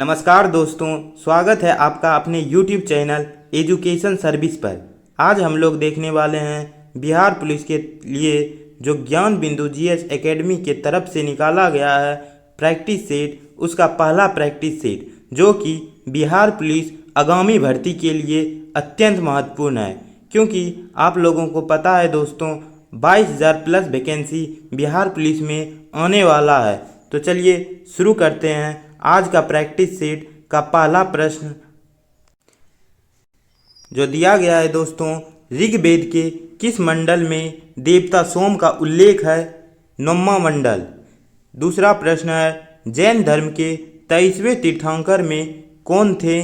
नमस्कार दोस्तों, स्वागत है आपका अपने YouTube चैनल एजुकेशन सर्विस पर। आज हम लोग देखने वाले हैं बिहार पुलिस के लिए जो ज्ञान बिंदु जीएस एकेडमी के तरफ से निकाला गया है प्रैक्टिस सेट, उसका पहला प्रैक्टिस सेट जो कि बिहार पुलिस आगामी भर्ती के लिए अत्यंत महत्वपूर्ण है। क्योंकि आप लोगों को पता है दोस्तों, 22,000 प्लस वैकेंसी बिहार पुलिस में आने वाला है। तो चलिए शुरू करते हैं आज का प्रैक्टिस सेट का पहला प्रश्न जो दिया गया है दोस्तों। ऋग्वेद के किस मंडल में देवता सोम का उल्लेख है? 9वां मंडल। दूसरा प्रश्न है, जैन धर्म के 23वें तीर्थंकर में कौन थे?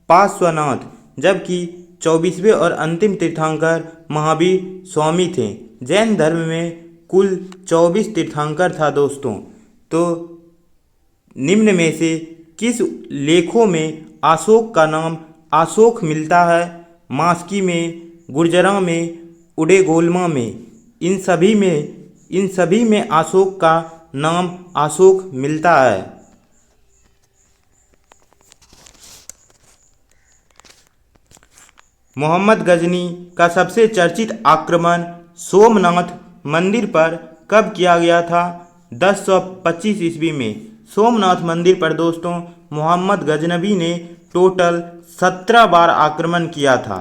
पार्श्वनाथ। जबकि 24वें और अंतिम तीर्थंकर महावीर स्वामी थे। जैन धर्म में कुल 24 तीर्थंकर था दोस्तों। तो निम्न में से किस लेखों में अशोक का नाम अशोक मिलता है? मास्की में, गुर्जरा में, उडेगोलमा में। इन सभी में अशोक का नाम अशोक मिलता है। मोहम्मद गजनी का सबसे चर्चित आक्रमण सोमनाथ मंदिर पर कब किया गया था? 1025 ईस्वी में। सोमनाथ मंदिर पर दोस्तों मोहम्मद गजनबी ने टोटल 17 बार आक्रमण किया था।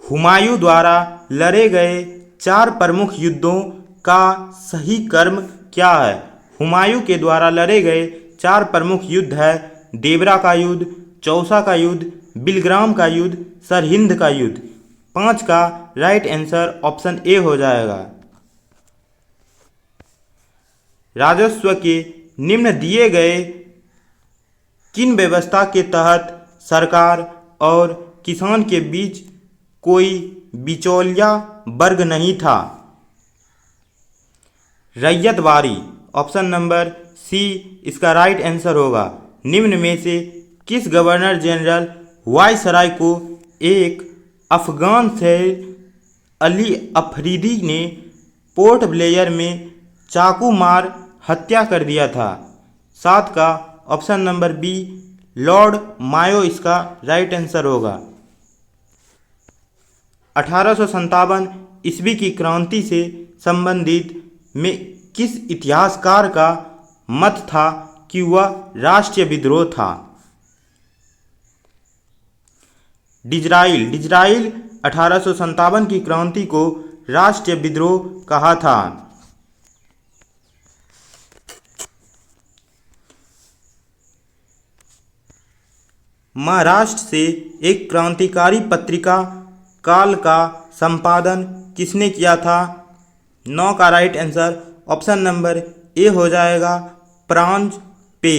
हुमायूं द्वारा लड़े गए 4 प्रमुख युद्धों का सही क्रम क्या है? हुमायूं के द्वारा लड़े गए 4 प्रमुख युद्ध है देवरा का युद्ध, चौसा का युद्ध, बिलग्राम का युद्ध, सरहिंद का युद्ध। 5 का राइट आंसर ऑप्शन ए हो जाएगा। राजस्व के निम्न दिए गए किन व्यवस्था के तहत सरकार और किसान के बीच कोई बिचौलिया वर्ग नहीं था? रैयतवारी। ऑप्शन नंबर सी इसका राइट आंसर होगा। निम्न में से किस गवर्नर जनरल वायसराय को एक अफगान शेर अली अफरीदी ने पोर्ट ब्लेयर में चाकू मार हत्या कर दिया था? 7 का ऑप्शन नंबर बी लॉर्ड मायो इसका राइट आंसर होगा। 1857 ईस्वी की क्रांति से संबंधित में किस इतिहासकार का मत था कि वह राष्ट्रीय विद्रोह था? डिजराइल 1857 की क्रांति को राष्ट्रीय विद्रोह कहा था। महाराष्ट्र से एक क्रांतिकारी पत्रिका काल का संपादन किसने किया था? 9 का राइट आंसर ऑप्शन नंबर ए हो जाएगा, प्रांज पे।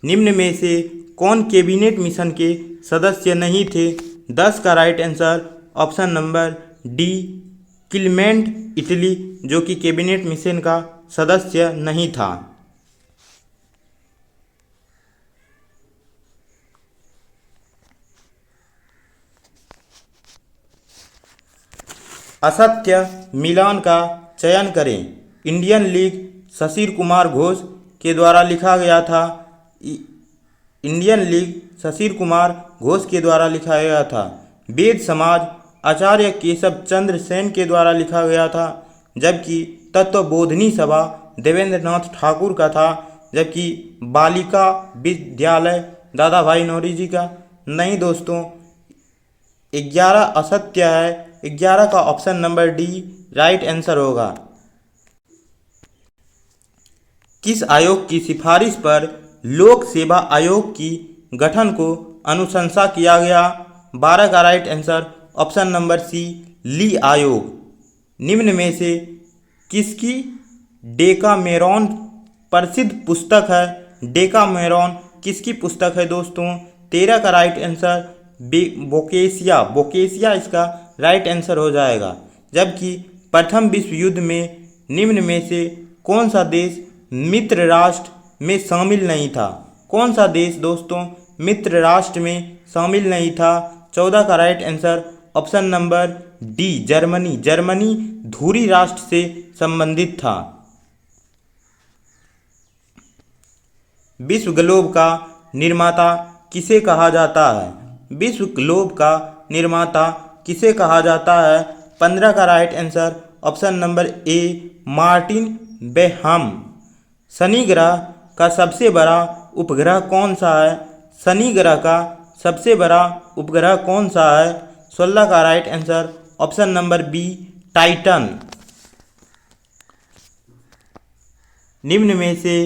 निम्न में से कौन कैबिनेट मिशन के सदस्य नहीं थे? 10 का right answer option number D Clement Italy, जो कि कैबिनेट मिशन का सदस्य नहीं था। असत्य मिलान का चयन करें। इंडियन लीग शशिर कुमार घोष के द्वारा लिखा गया था। इंडियन लीग शशिर कुमार घोष के द्वारा लिखा गया था। वेद समाज आचार्य केशव चंद्र सेन के द्वारा लिखा गया था। जबकि तत्वबोधिनी सभा देवेंद्र नाथ ठाकुर का था। जबकि बालिका विद्यालय दादा भाई नौरोजी का नहीं दोस्तों। 11 असत्य है। 11 का option number D right answer होगा। किस आयोग की सिफारिश पर लोक सेवा आयोग की गठन को अनुशंसा किया गया? 12 का right answer option number C Lee आयोग। निम्न में से किसकी डेकामेरॉन प्रसिद्ध पुस्तक है? डेकामेरॉन किसकी पुस्तक है दोस्तों? 13 का राइट आंसर बोकेसिया इसका राइट आंसर हो जाएगा। जबकि प्रथम विश्व युद्ध में निम्न में से कौन सा देश मित्र राष्ट्र में शामिल नहीं था? कौन सा देश दोस्तों मित्र राष्ट्र में शामिल नहीं था? 14 का right answer option number D Germany. Germany धुरी राष्ट्र से संबंधित था। विश्व ग्लोब का निर्माता किसे कहा जाता है? विश्व ग्लोब का निर्माता किसे कहा जाता है? 15 का राइट आंसर ऑप्शन नंबर ए मार्टिन बेहम। शनि ग्रह का सबसे बड़ा उपग्रह कौन सा है? शनि ग्रह का सबसे बड़ा उपग्रह कौन सा है? 16 का right answer option number B Titan. निम्न में से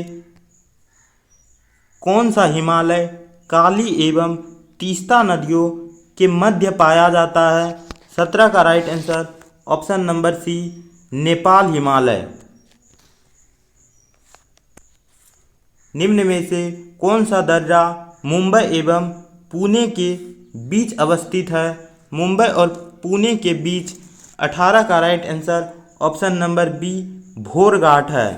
कौन सा हिमालय काली एवं तीस्ता नदियों के मध्य पाया जाता है? 17 का right answer option number C Nepal Himalaya. निम्न में से कौन सा दर्रा मुंबई एवं पुणे के बीच अवस्थित है? मुंबई और पुणे के बीच 18 का right answer option number B Bhorghat है।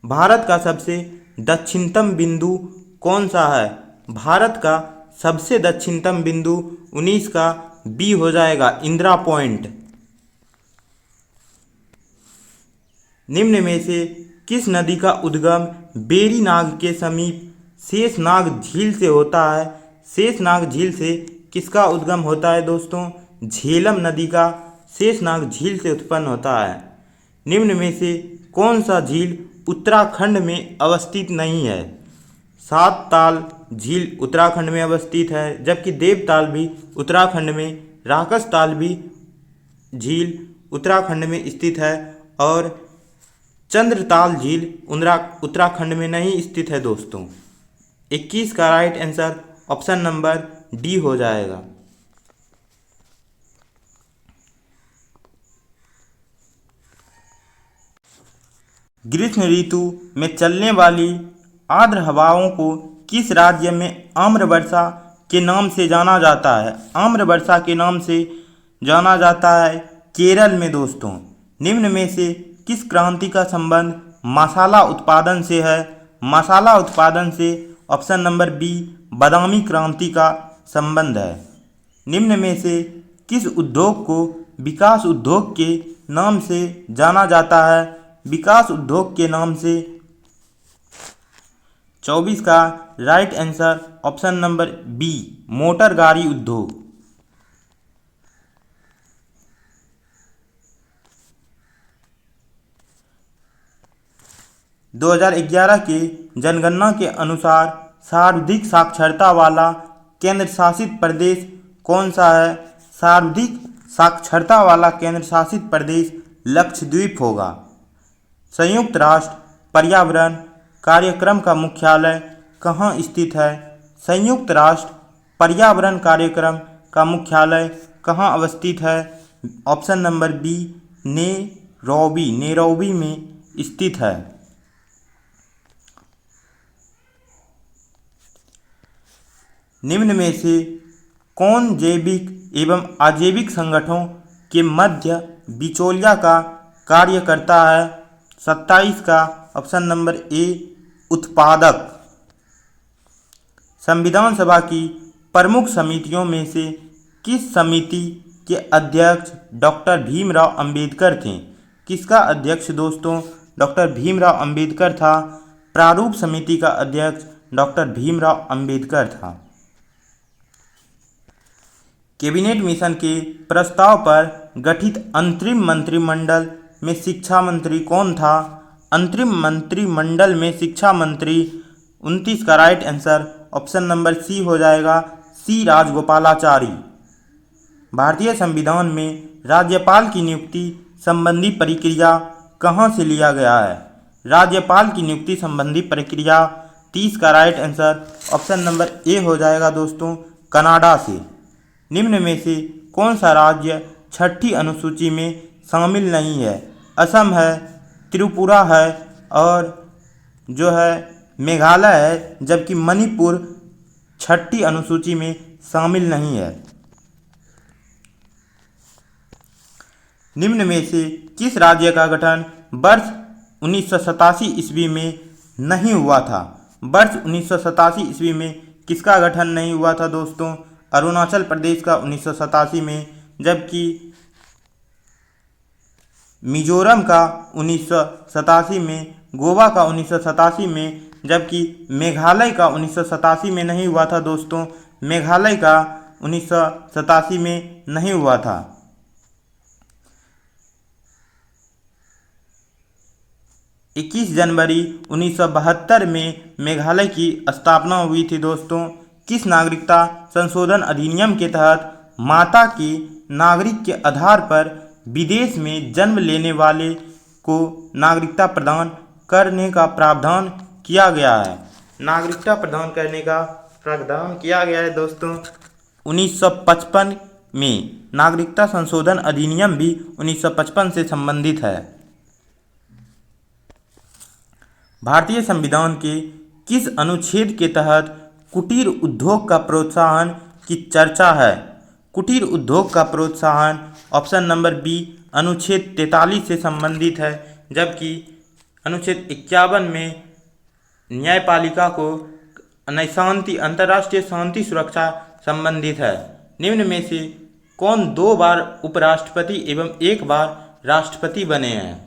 भारत का सबसे दक्षिणतम बिंदु कौन सा है? भारत का सबसे दक्षिणतम बिंदु 19 का बी हो जाएगा इंदिरा पॉइंट। निम्न में से किस नदी का उद्गम बेरीनाग के समीप शेषनाग झील से होता है? शेषनाग झील से किसका उद्गम होता है दोस्तों? झेलम नदी का शेषनाग झील से उत्पन्न होता है। निम्न में से कौन सा झील उत्तराखंड में अवस्थित नहीं है? सात ताल झील उत्तराखंड में अवस्थित है, जबकि देवताल भी उत्तराखंड में, राकस ताल भी झील उत्तराखंड में स्थित है और चंद्रताल झील उत्तराखंड में नहीं स्थित है दोस्तों। 21 का right answer option number D हो जाएगा। ग्रीष्म ऋतु में चलने वाली आर्द्र हवाओं को किस राज्य में आम्र वर्षा के नाम से जाना जाता है? आम्र वर्षा के नाम से जाना जाता है केरल में दोस्तों। निम्न में से किस क्रांति का संबंध मसाला उत्पादन से है? मसाला उत्पादन से ऑप्शन नंबर बी बादामी क्रांति का संबंध है। निम्न में से किस उद्योग को विकास उद्योग के नाम से जाना जाता है? विकास उद्योग के नाम से 24 का right answer option number B motor गाड़ी उद्योग। 2011 के जनगणना के अनुसार सर्वाधिक साक्षरता वाला केंद्र शासित प्रदेश कौन सा है? सर्वाधिक साक्षरता वाला केंद्र शासित प्रदेश लक्षद्वीप होगा। संयुक्त राष्ट्र पर्यावरण कार्यक्रम का मुख्यालय कहाँ स्थित है? संयुक्त राष्ट्र पर्यावरण कार्यक्रम का मुख्यालय कहाँ अवस्थित है? ऑप्शन नंबर बी नैरोबी में स्थित है। निम्न में से कौन जैविक एवं अजैविक संगठनों के मध्य बिचौलिया का कार्य करता है? 27 का ऑप्शन नंबर ए उत्पादक। संविधान सभा की प्रमुख समितियों में से किस समिति के अध्यक्ष डॉक्टर भीमराव अंबेडकर थे? किसका अध्यक्ष दोस्तों डॉक्टर भीमराव अंबेडकर था? प्रारूप समिति का अध्यक्ष डॉक्टर भीमराव अंबेडकर था। कैबिनेट मिशन के प्रस्ताव पर गठित अंतरिम मंत्रिमंडल में शिक्षा मंत्री कौन था? अंतरिम मंत्रिमंडल में शिक्षा मंत्री 29 का right answer option number C हो जाएगा सी राजगोपालाचारी। भारतीय संविधान में राज्यपाल की नियुक्ति संबंधी प्रक्रिया कहाँ से लिया गया है? राज्यपाल की नियुक्ति संबंधी प्रक्रिया 30 का राइट आंसर ऑप्शन नंबर ए हो जाएगा दोस्तों कनाडा से। निम्न में से कौन सा राज्य छठी अनुसूची में शामिल नहीं है? असम है, त्रिपुरा है और जो है मेघालय है, जबकि मणिपुर छठी अनुसूची में शामिल नहीं है। निम्न में से किस राज्य का गठन वर्ष 1987 ईस्वी में नहीं हुआ था? वर्ष 1987 ईस्वी में किसका गठन नहीं हुआ था दोस्तों? अरुणाचल प्रदेश का 1987 में, जबकि मिजोरम का 1987 में, गोवा का 1987 में, जबकि मेघालय का 1987 में नहीं हुआ था दोस्तों। मेघालय का 1987 में नहीं हुआ था। 21 जनवरी 1972 में मेघालय की स्थापना हुई थी दोस्तों। किस नागरिकता संशोधन अधिनियम के तहत माता के नागरिक के आधार पर विदेश में जन्म लेने वाले को नागरिकता प्रदान करने का प्रावधान किया गया है? नागरिकता प्रदान करने का प्रावधान किया गया है दोस्तों 1955 में। नागरिकता संशोधन अधिनियम भी 1955 से संबंधित है। भारतीय संविधान के किस अनुच्छेद के तहत कुटीर उद्योग का प्रोत्साहन की चर्चा है? कुटीर उद्योग का प्रोत्साहन ऑप्शन नंबर बी अनुच्छेद 43 से संबंधित है, जबकि अनुच्छेद 51 में न्यायपालिका को शांति अंतर्राष्ट्रीय शांति सुरक्षा संबंधित है। निम्न में से कौन 2 बार उपराष्ट्रपति एवं 1 बार राष्ट्रपति बने हैं?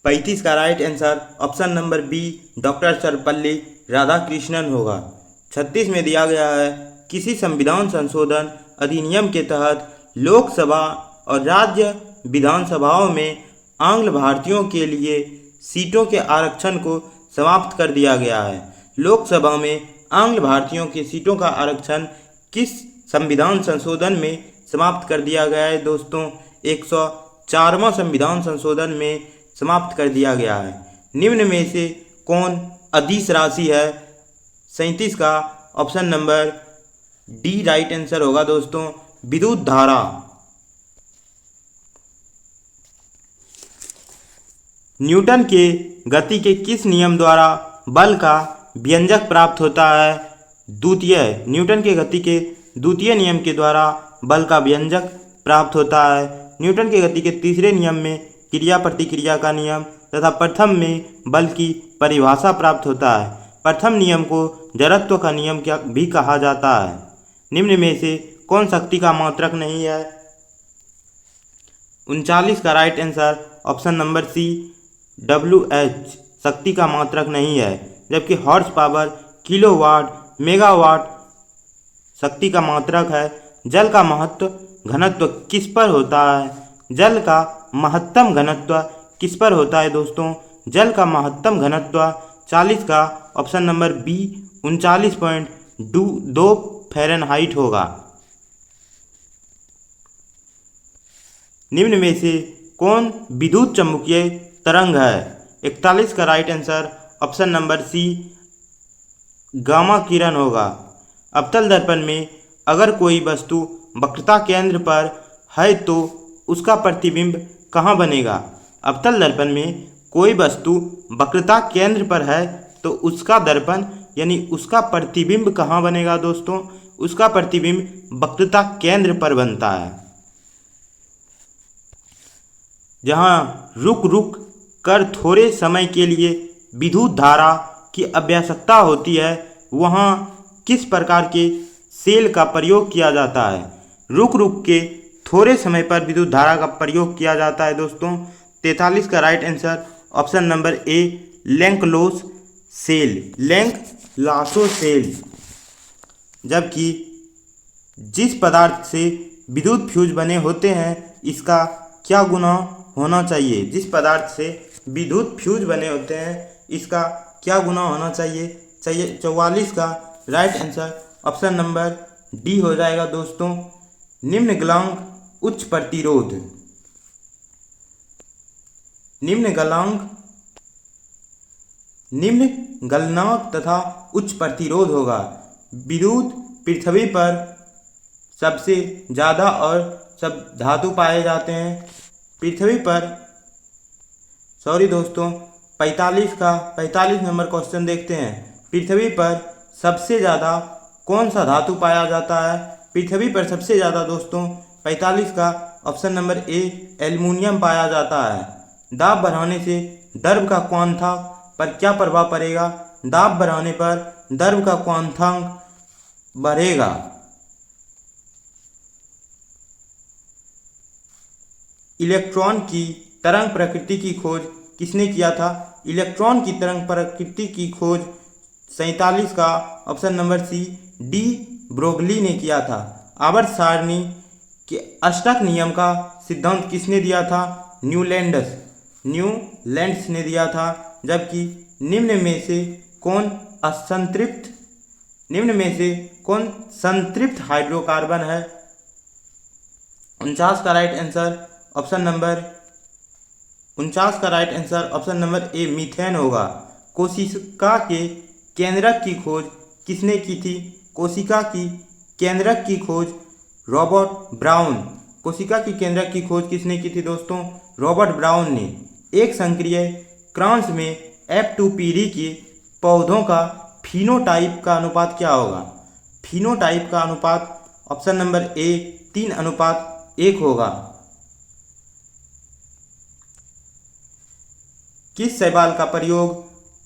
पैंतीस का right answer option number B doctor Sarvepalli Radhakrishnan होगा। 36 में दिया गया है किसी संविधान संशोधन अधिनियम के तहत लोकसभा और राज्य विधानसभाओं में आंग्ल भारतीयों के लिए सीटों के आरक्षण को समाप्त कर दिया गया है। लोकसभा में आंग्ल भारतीयों के सीटों का आरक्षण किस संविधान संशोधन में समाप्त कर दिया गया है दोस्तों? 104वां संविधान संशोधन में समाप्त कर दिया गया है। निम्न में से कौन अदिश राशि है? 37 का option number D right answer होगा दोस्तों, विद्युत धारा। न्यूटन के गति के किस नियम द्वारा बल का व्यंजक प्राप्त होता है? द्वितीय न्यूटन के गति के द्वितीय नियम के द्वारा बल का व्यंजक प्राप्त होता है। न्यूटन के गति के तीसरे नियम में क्रिया प्रतिक्रिया का नियम तथा प्रथम में बल की परिभाषा प्राप्त होता है। प्रथम नियम को जड़त्व का नियम क्या भी कहा जाता है? निम्न में से कौन शक्ति का मात्रक नहीं है? 39 का right answer option number C WH शक्ति का मात्रक नहीं है, जबकि हॉर्स पावर, किलोवाट, मेगावाट शक्ति का मात्रक है। जल का महत्व घनत्व किस पर होता है? जल का महत्तम घनत्व किस पर होता है दोस्तों? जल का महत्तम घनत्व 40 का ऑप्शन नंबर बी 39.2 फ़ारेनहाइट होगा। निम्न में से कौन विद्युत चुम्बकीय तरंग है? 41 का right answer option number C gamma किरण होगा। अवतल दर्पण में अगर कोई वस्तु वक्रता केंद्र पर है तो उसका प्रतिबिंब कहाँ बनेगा? अवतल दर्पण में कोई वस्तु वक्रता केंद्र पर है तो उसका दर्पण यानी उसका प्रतिबिंब कहाँ बनेगा दोस्तों? उसका प्रतिबिंब वक्रता केंद्र पर बनता है। जहाँ रुक रुक कर थोड़े समय के लिए विद्युत धारा की आवश्यकता होती है वहाँ किस प्रकार के सेल का प्रयोग किया जाता है? रुक रुक के थोड़े समय पर विद्युत धारा का प्रयोग किया जाता है दोस्तों। 43 का right answer option number A लैंकलोस सेल, लैंकलासो सेल। जबकि जिस पदार्थ से विद्युत फ्यूज बने होते हैं इसका क्या गुना होना चाहिए? जिस पदार्थ से विद्युत फ्यूज बने होते हैं इसका क्या गुना होना चाहिए? 44 का right answer option number D हो जाएगा दोस्तों, निम्न गलनांक उच्च प्रतिरोध। निम्न गलनांक तथा उच्च प्रतिरोध होगा। विद्युत पृथ्वी पर सबसे ज़्यादा और सब धातु पाए जाते हैं। पृथ्वी पर 45 नंबर क्वेश्चन देखते हैं। पृथ्वी पर सबसे ज़्यादा कौन सा धातु पाया जाता है? पृथ्वी पर सबसे ज़्यादा दोस्तों 45 का ऑप्शन नंबर ए एल्युमिनियम पाया जाता है। दाब बढ़ाने से द्रव का क्वांथांक पर क्या प्रभाव पड़ेगा? दाब बढ़ाने पर द्रव का क्वांथांक बढ़ेगा। इलेक्ट्रॉन की तरंग प्रकृति की खोज किसने किया था? इलेक्ट्रॉन की तरंग प्रकृति की खोज 47 का option number C de Broglie ने किया था। आवर्त सारणी के अष्टक नियम का सिद्धांत किसने दिया था? न्यूलैंड्स ने दिया था। जबकि निम्न में से कौन संतृप्त हाइड्रोकार्बन है? 49 का राइट आंसर ऑप्शन नंबर ए मीथेन होगा। कोशिका के केंद्रक की खोज किसने की थी? कोशिका की केंद्रक की खोज रॉबर्ट ब्राउन। कोशिका की केंद्रक की खोज किसने की थी दोस्तों? रॉबर्ट ब्राउन ने। एक संक्रिय क्रॉन्स में F2 पीढ़ी के पौधों का फिनोटाइप का अनुपात क्या होगा? फिनोटाइप का अनुपात ऑप्शन नंबर ए 3:1 होगा। किस शैवाल का प्रयोग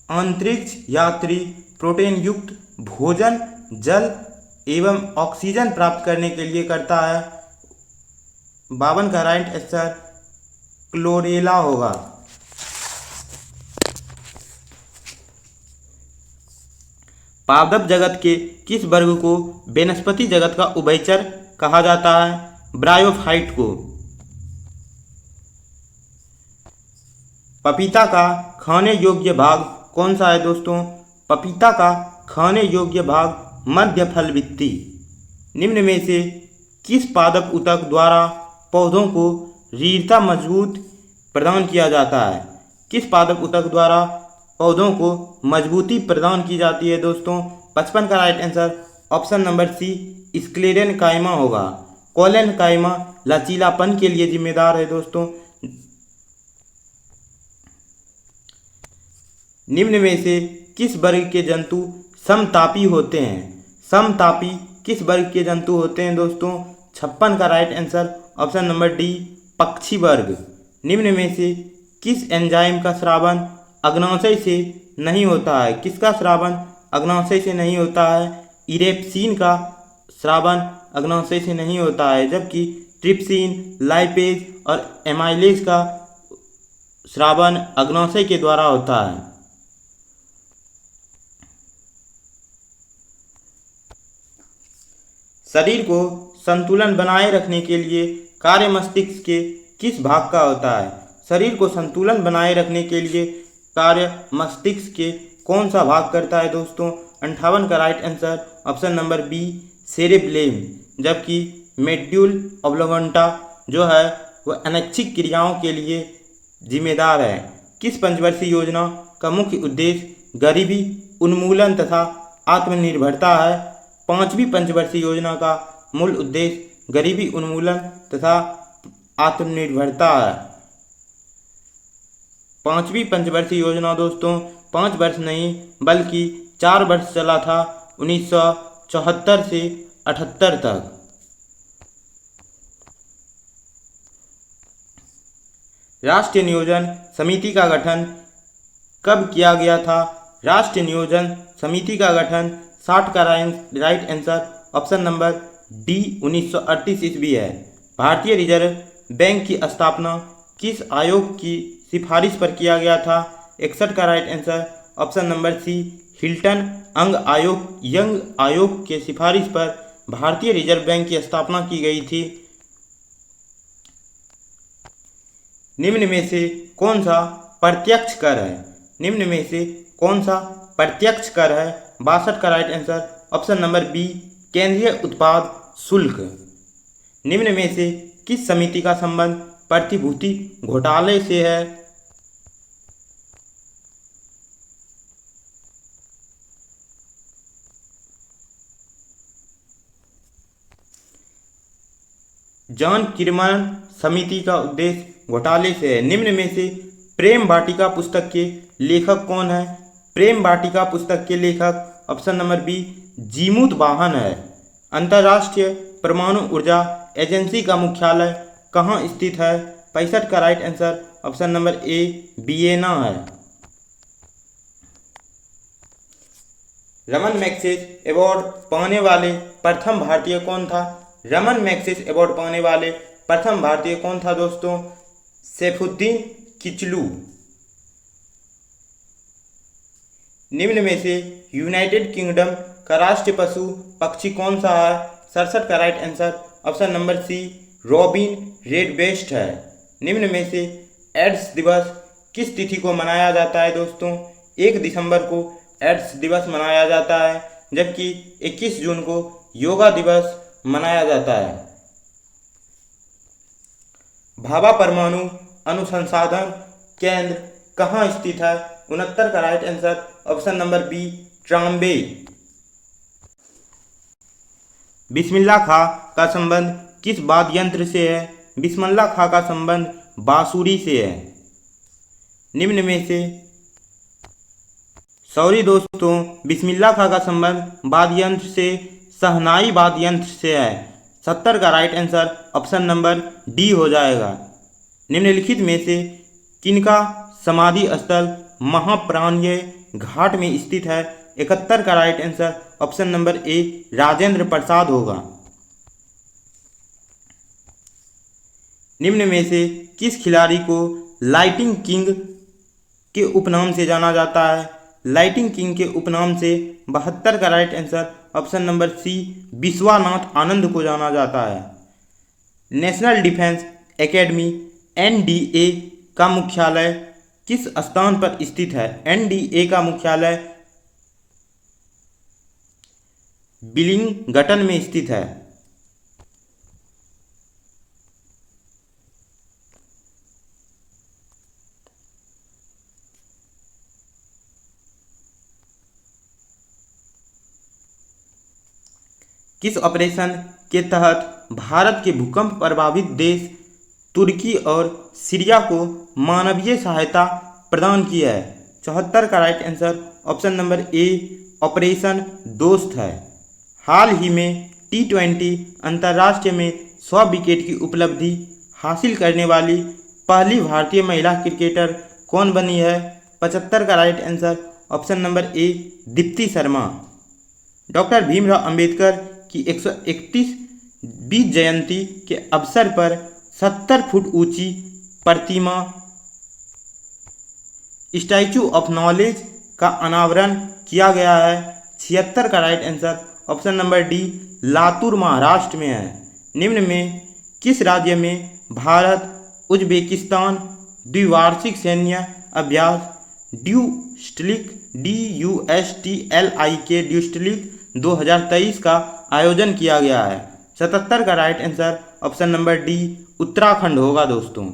अंतरिक्ष यात्री प्रोटीन युक्त भोजन, जल एवं ऑक्सीजन प्राप्त करने के लिए करता है? 52 का राइट आंसर क्लोरेला होगा। पादप जगत के किस वर्ग को वनस्पति जगत का उभयचर कहा जाता है? ब्रायोफाइट को। पपीता का खाने योग्य भाग कौन सा है दोस्तों? पपीता का खाने योग्य भाग मध्य फल भित्ति। निम्न में से किस पादप ऊतक द्वारा पौधों को रीढ़ता मजबूत प्रदान किया जाता है? किस पादप ऊतक द्वारा पौधों को मजबूती प्रदान की जाती है दोस्तों? 55 का right answer option number C sclerenchyma होगा। कोलेनकाइमा लचीलापन के लिए जिम्मेदार है दोस्तों। निम्न में से किस वर्ग के जंतु समतापी होते हैं? समतापी किस वर्ग के जंतु होते हैं दोस्तों? 56 का right answer option number D पक्षी वर्ग। निम्न में से किस एंजाइम का स्रावन अग्नाशय से नहीं होता है? किसका स्रावन अग्नाशय से नहीं होता है? इरेप्सिन का स्रावन अग्नाशय से नहीं होता है, जबकि ट्रिप्सिन, लाइपेज और एमाइलेज का स्रावन अग्नाशय के द्वारा होता है। शरीर को संतुलन बनाए रखने के लिए कार्य मस्तिष्क के किस भाग का होता है? शरीर को संतुलन बनाए रखने के लिए कार्य मस्तिष्क के कौन सा भाग करता है दोस्तों? 58 का right answer option number B cerebrum. जबकि मेड्यूल ऑब्लोंगेटा जो है वह अनैच्छिक क्रियाओं के लिए जिम्मेदार है। किस पंचवर्षीय योजना का मुख्य उद्देश्य गरीबी उन्मूलन तथा आत्मनिर्भरता है? 5वीं पंचवर्षीय योजना का मूल उद्देश्य गरीबी उन्मूलन तथा आत्मनिर्भरता है। 5वीं पंचवर्षीय योजना दोस्तों 5 वर्ष नहीं बल्कि 4 वर्ष चला था, 1974 से 78 तक। राष्ट्रीय नियोजन समिति का गठन कब किया गया था? राष्ट्रीय नियोजन समिति का गठन 60 का right answer option number D 1938 ईस्वी है। भारतीय रिजर्व बैंक की स्थापना किस आयोग की सिफारिश पर किया गया था? 61 का right answer option number C Hilton Young आयोग के सिफारिश पर भारतीय रिजर्व बैंक की स्थापना की गई थी। निम्न में से कौन सा प्रत्यक्ष कर है? निम्न में से कौन सा प्रत्यक्ष कर है? 62 का right answer option number B केंद्रीय उत्पाद शुल्क। निम्न में से किस समिति का संबंध प्रतिभूति घोटाले से है? जॉन किरमन समिति का उद्देश्य घोटाले से है। निम्न में से प्रेम वाटिका पुस्तक के लेखक कौन है? प्रेम वाटिका पुस्तक के लेखक ऑप्शन नंबर बी जीमूत वाहन है। अंतर्राष्ट्रीय परमाणु ऊर्जा एजेंसी का मुख्यालय कहाँ स्थित है? 65 का राइट आंसर ऑप्शन नंबर ए वियना है। रमन मैग्सेसे अवार्ड पाने वाले प्रथम भारतीय कौन था? रमन मैग्सेसे अवार्ड पाने वाले प्रथम भारतीय कौन था दोस्तों? सैफुद्दीन किचलू। निम्न में से यूनाइटेड किंगडम का राष्ट्रीय पशु पक्षी कौन सा है? 67 का right answer option number C robin redbreast है। निम्न में से एड्स दिवस किस तिथि को मनाया जाता है दोस्तों? 1 दिसंबर को एड्स दिवस मनाया जाता है, जबकि 21 जून को योगा दिवस मनाया जाता है। भाभा परमाणु अनुसंधान केंद्र कहाँ स्थित है? 69 का right answer option number B Trombay. Bismillah Khan का संबंध किस वाद्य यंत्र से है? बिस्मिल्लाह खां का संबंध बांसुरी से है। निम्न में से सॉरी दोस्तों, बिस्मिल्लाह खां का संबंध वाद्य यंत्र से शहनाई वाद्य यंत्र से है। 70 का right answer option number D हो जाएगा। निम्नलिखित में से किनका समाधि स्थल महाप्राणीय घाट में स्थित है? 71 का right answer option number A Rajendra Prasad होगा। निम्न में से किस खिलाड़ी को लाइटिंग किंग के उपनाम से जाना जाता है? लाइटिंग किंग के उपनाम से 72 का right answer option number C Vishwanath Anand को जाना जाता है। नेशनल डिफेंस एकेडमी एनडीए का मुख्यालय किस स्थान पर स्थित है? एनडीए का मुख्यालय विलिंगटन में स्थित है। किस ऑपरेशन के तहत भारत के भूकंप प्रभावित देश तुर्की और सीरिया को मानवीय सहायता प्रदान की है? 74 का राइट आंसर ऑप्शन नंबर ए ऑपरेशन दोस्त है। हाल ही में T20 अंतर्राष्ट्रीय में 100 विकेट की उपलब्धि हासिल करने वाली पहली भारतीय महिला क्रिकेटर कौन बनी है? 75 का राइट आंसर ऑप्शन नंबर ए दीप्ति शर्मा। डॉक्टर भीमराव अंबेडकर की 131वीं जयंती के अवसर पर 70 फुट ऊंची प्रतिमा स्टैचू ऑफ नॉलेज का अनावरण किया गया है। 76 का right answer option number D Latur Maharashtra में है। निम्न में किस राज्य में भारत उज्बेकिस्तान द्विवार्षिक सैन्य अभ्यास ड्यूस्टलिक ड्यूस्टलिक 2023 का आयोजन किया गया है? 77 का right answer option number D Uttarakhand होगा दोस्तों।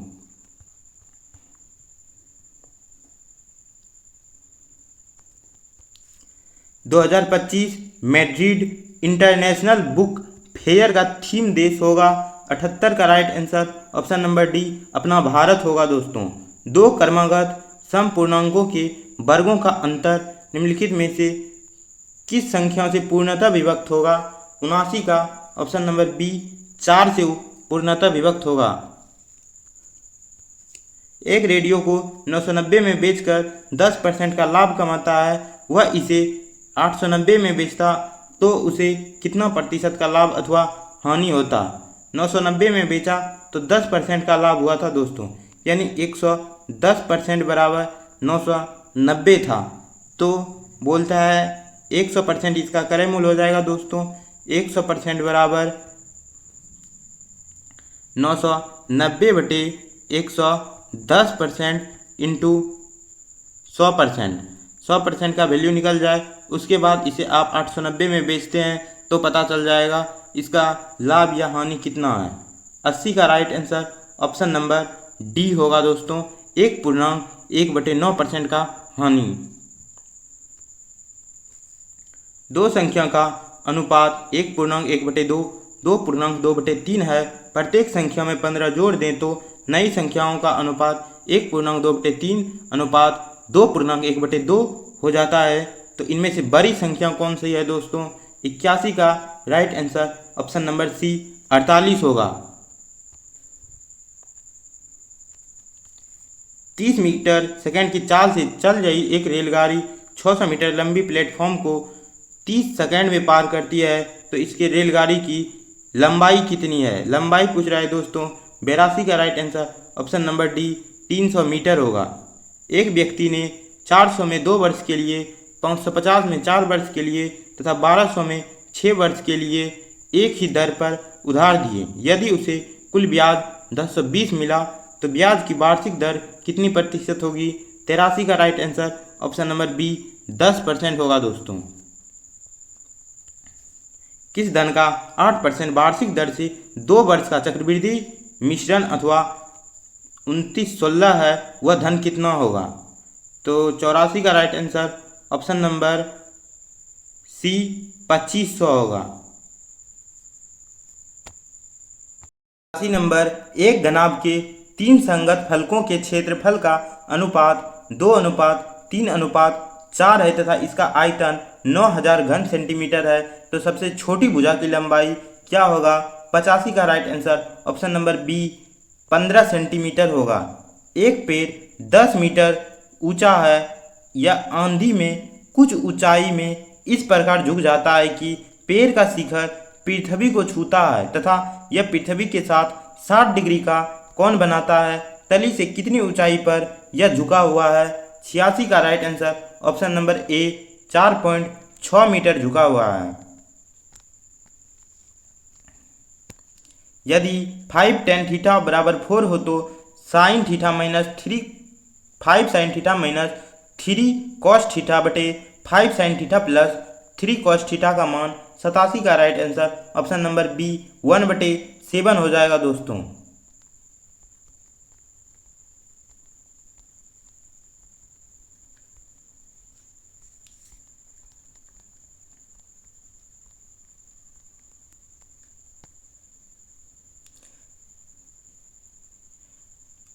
(2025) मैड्रिड इंटरनेशनल बुक फेयर का थीम देश होगा? 78 का right answer option number D अपना भारत होगा दोस्तों। दो क्रमागत समपूर्णांकों के वर्गों का अंतर निम्नलिखित में से किस संख्या से पूर्णतः विभक्त होगा? 79 का ऑप्शन नंबर बी 4 से पूर्णतः विभक्त होगा। एक रेडियो को 990 में बेचकर 10% का लाभ कमाता है, वह इसे 890 में बेचता तो उसे कितना प्रतिशत का लाभ अथवा हानि होता? 990 में बेचा तो 10% का लाभ हुआ था दोस्तों, यानी 110% बराबर 990 था। तो बोलता है 100% इसका क्रय मूल्य हो जाएगा दोस्तों। 100% बराबर 990 बटे 110% इंटू 100%। 100% का वैल्यू निकल जाए, उसके बाद इसे आप 890 में बेचते हैं तो पता चल जाएगा इसका लाभ या हानि कितना है। 80 का right answer option number D होगा दोस्तों, 1.1/9% का हानि। दो संख्या का अनुपात 1.1/2 2.2/3 है। प्रत्येक संख्या में 15 जोड़ दें तो नई संख्याओं का अनुपात 1.2/3 अनुपात 2.1/2 हो जाता है। तो इनमें से बड़ी संख्या कौन सी है दोस्तों? 81 का right answer option number C 48 होगा। 30 मीटर सेकंड की चाल से चल रही एक रेलगाड़ी 600 मीटर लंबी प्लेटफॉर्म को 30 सेकंड में पार करती है तो इसके रेलगाड़ी की लंबाई कितनी है? लंबाई पूछ रहा है दोस्तों। 82 का right answer option number D 300 metre होगा। एक व्यक्ति ने 400 में 2 वर्ष के लिए, 550 में 4 वर्ष के लिए तथा 1200 में 6 वर्ष के लिए एक ही दर पर उधार दिए। यदि उसे कुल ब्याज 1020 मिला तो ब्याज की वार्षिक दर कितनी प्रतिशत होगी? 83 का right answer option number B 10% होगा दोस्तों। किस धन का 8% वार्षिक दर से 2 वर्ष का चक्रवृद्धि मिश्रण अथवा 2916 है, वह धन कितना होगा? तो 84 का right answer option number C 2500 होगा। 80 नंबर, एक घनाभ के 3 संगत फलकों के क्षेत्रफल का अनुपात 2:3:4 है तथा इसका आयतन 9000 घन सेंटीमीटर है, तो सबसे छोटी भुजा की लंबाई क्या होगा? 85 का right answer option number B 15 centimetre होगा। एक पेड़ 10 मीटर ऊंचा है या आंधी में कुछ ऊंचाई में इस प्रकार झुक जाता है कि पेड़ का शिखर पृथ्वी को छूता है तथा यह पृथ्वी के साथ 60 डिग्री का कोण बनाता है। तली से कितनी ऊंचाई पर यह झुका हुआ है? 86 का right answer option number A 4.6 metre झुका हुआ है। यदि 5 tan थीटा बराबर 4 हो तो sin theta minus 5 sin theta minus 3 cos theta बटे 5 sin theta plus 3 cos theta का मान 87 का right answer option number B 1/7 हो जाएगा दोस्तों।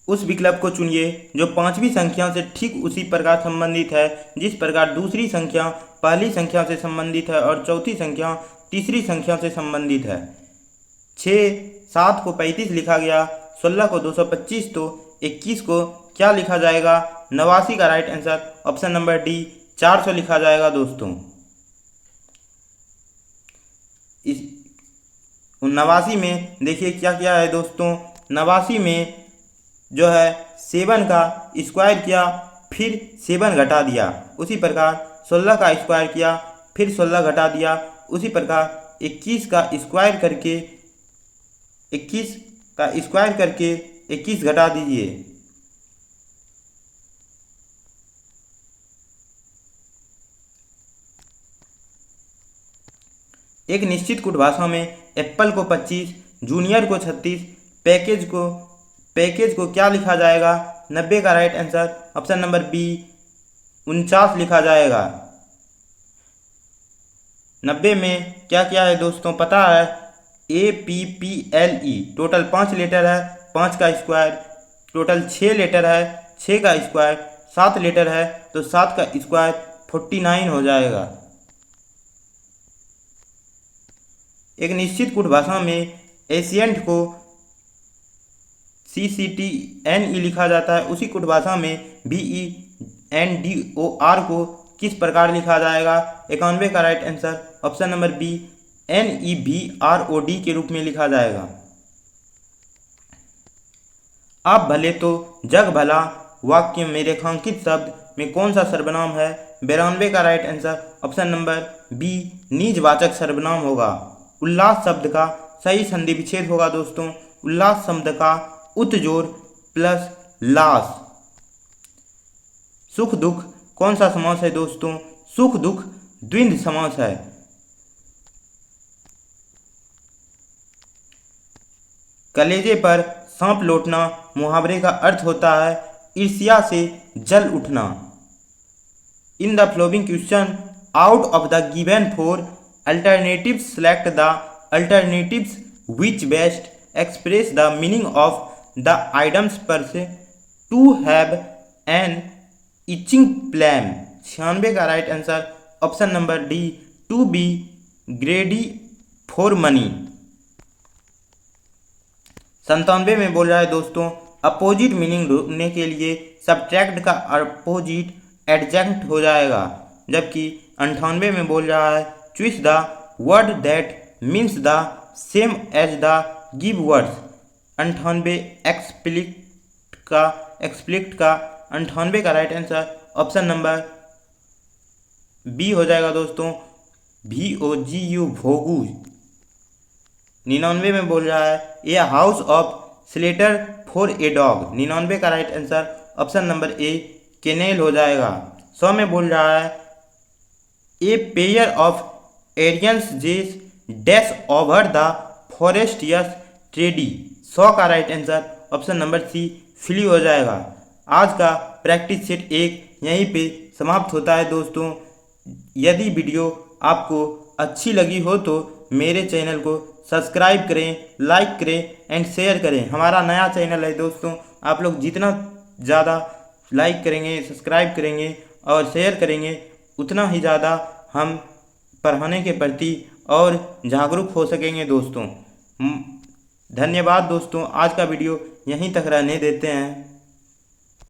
उस विकल्प को चुनिए जो पांचवी संख्या से ठीक उसी प्रकार संबंधित है जिस प्रकार दूसरी संख्या पहली संख्या से संबंधित है और चौथी संख्या तीसरी संख्या से संबंधित है। 7 को 35 लिखा गया, 16 को 225, तो 21 को क्या लिखा जाएगा? 89 का right answer option number D 400 लिखा जाएगा दोस्तों। इस 89 में देखिए क्या क्या है दोस्तों। 89 में जो है 7 का स्क्वायर किया फिर 7 घटा दिया, उसी प्रकार 16 का स्क्वायर किया फिर 16 घटा दिया, उसी प्रकार 21 का स्क्वायर करके 21 घटा दीजिए। एक निश्चित कूट भाषा में एप्पल को 25, जूनियर को 36, पैकेज को क्या लिखा जाएगा? 90 का right answer option number B 49 लिखा जाएगा। 90 में क्या क्या है दोस्तों पता है? APPLE टोटल 5 लेटर है, 5 का स्क्वायर, टोटल 6 लेटर है, 6 का स्क्वायर, 7 लेटर है तो 7 का स्क्वायर 49 हो जाएगा। एक निश्चित कूट भाषा में एशियंट को CCTNE लिखा जाता है, उसी कूट भाषा में BENDOR को किस प्रकार लिखा जाएगा? 91 का right answer option number B NEBROD के रूप में लिखा जाएगा। आप भले तो जग भला वाक्य में रेखांकित शब्द में कौन सा सर्वनाम है? 92 का right answer option number B निजवाचक सर्वनाम होगा। उल्लास शब्द का सही संधि विच्छेद होगा दोस्तों। उल्लास शब्द का उत्जोर प्लस लास। सुख दुख कौन सा समास है दोस्तों? सुख दुख द्विंद समास है। कलेजे पर सांप लौटना मुहावरे का अर्थ होता है ईर्ष्या से जल उठना। In the flowing question out of the given 4 alternatives select the alternatives which best express the meaning of the items per se to have an itching flame। 96 का right answer option number D to be greedy for money. 97 में बोल रहा है दोस्तों opposite meaning ढूंढने के लिए subtract का अपोजिट एडजंक्ट हो जाएगा, जबकि 98 में बोल रहा है choose the word that means the same as the give words. 98 explicit का 98 का right answer option number B हो जाएगा दोस्तों, VOGU भोगू। 99 में बोल रहा है a house of shelter for a dog. 99 का right answer option number A kennel हो जाएगा। 100 में बोल रहा है a pair of Aryans jess dash over the forest yes treaty. 100 का right answer option number C flea हो जाएगा। आज का प्रैक्टिस सेट 1 यहीं पे समाप्त होता है दोस्तों। यदि वीडियो आपको अच्छी लगी हो तो मेरे चैनल को सब्सक्राइब करें, लाइक करें एंड शेयर करें। हमारा नया चैनल है दोस्तों, आप लोग जितना ज़्यादा लाइक करेंगे, सब्सक्राइब करेंगे और शेयर करेंगे उतना ही ज़्यादा हम पढ़ाने के प्रति और जागरूक हो सकेंगे दोस्तों। धन्यवाद दोस्तों, आज का वीडियो यहीं तक रहने देते हैं।